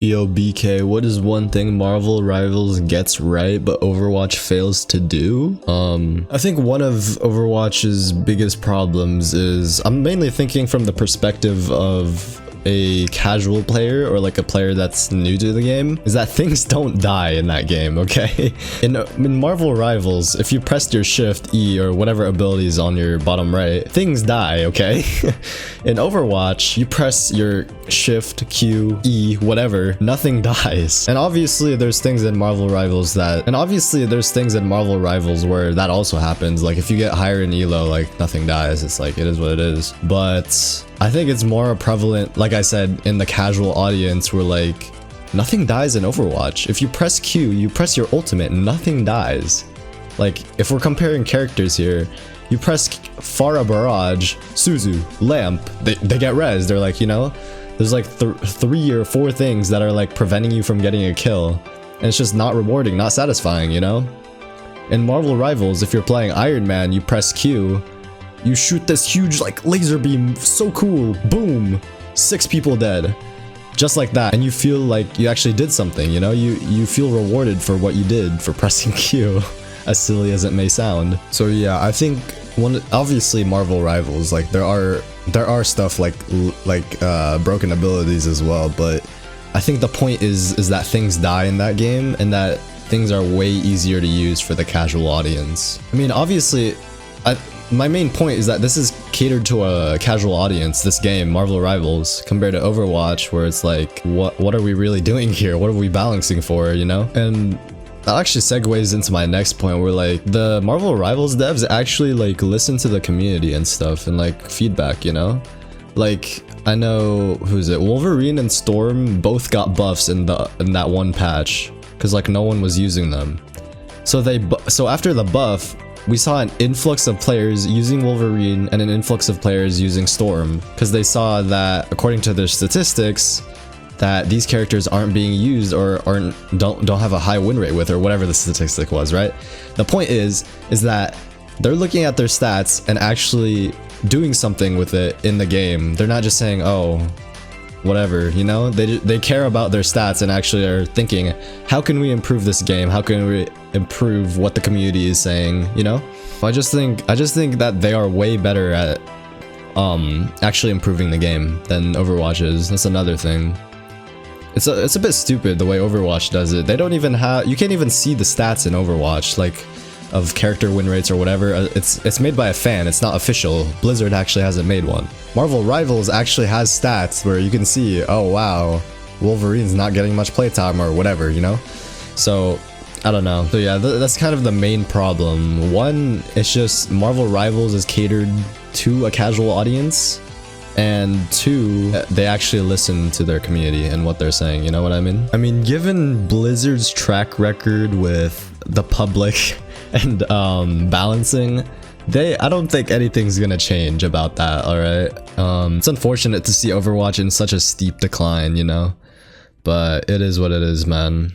Yo, BK, what is one thing Marvel Rivals gets right but Overwatch fails to do? I think one of Overwatch's biggest problems is, I'm mainly thinking from the perspective of a casual player or like a player that's new to the game, is that things don't die in that game, okay? In Marvel Rivals, if you pressed your Shift, E, or whatever abilities on your bottom right, things die, okay? In Overwatch, you press your Shift, Q, E, whatever, nothing dies. And obviously there's things in Marvel Rivals where that also happens. Like if you get higher in elo, like nothing dies. It's like, it is what it is. But I think it's more prevalent, like I said, in the casual audience where like nothing dies in Overwatch. If you press Q, you press your ultimate, nothing dies. Like if we're comparing characters here, you press Pharah Barrage, Suzu, Lamp, they get res. They're like, you know, there's like 3 or 4 things that are like preventing you from getting a kill. And it's just not rewarding, not satisfying, you know? In Marvel Rivals, if you're playing Iron Man, you press Q, you shoot this huge like laser beam, so cool, boom, 6 people dead. Just like that, and you feel like you actually did something, you know? You feel rewarded for what you did for pressing Q, as silly as it may sound. So yeah, I think obviously Marvel Rivals, like there are stuff like broken abilities as well, but I think the point is that things die in that game and that things are way easier to use for the casual audience. I mean, obviously, my main point is that this is catered to a casual audience, this game, Marvel Rivals, compared to Overwatch, where it's like, what are we really doing here? What are we balancing for, you know? And that actually segues into my next point, where like the Marvel Rivals devs actually like listen to the community and stuff and like feedback, you know? Like, I know, who's it? Wolverine and Storm both got buffs in that one patch, because like no one was using them. So after the buff, we saw an influx of players using Wolverine and an influx of players using Storm, because they saw that, according to their statistics, that these characters aren't being used or don't have a high win rate with, or whatever the statistic was, right? The point is that they're looking at their stats and actually doing something with it in the game. They're not just saying, oh, whatever, you know? They care about their stats and actually are thinking, how can we improve this game? How can we improve what the community is saying, you know? I just think that they are way better at actually improving the game than Overwatch is. That's another thing. It's a bit stupid the way Overwatch does it. They don't even have, you can't even see the stats in Overwatch, like of character win rates or whatever. It's made by a fan, it's not official. Blizzard actually hasn't made one. Marvel Rivals actually has stats where you can see, oh wow, Wolverine's not getting much playtime or whatever, you know? So, I don't know. So yeah, that's kind of the main problem. One, it's just Marvel Rivals is catered to a casual audience. And 2, they actually listen to their community and what they're saying, you know what I mean? I mean, given Blizzard's track record with the public and balancing, I don't think anything's gonna change about that, alright? It's unfortunate to see Overwatch in such a steep decline, you know? But it is what it is, man.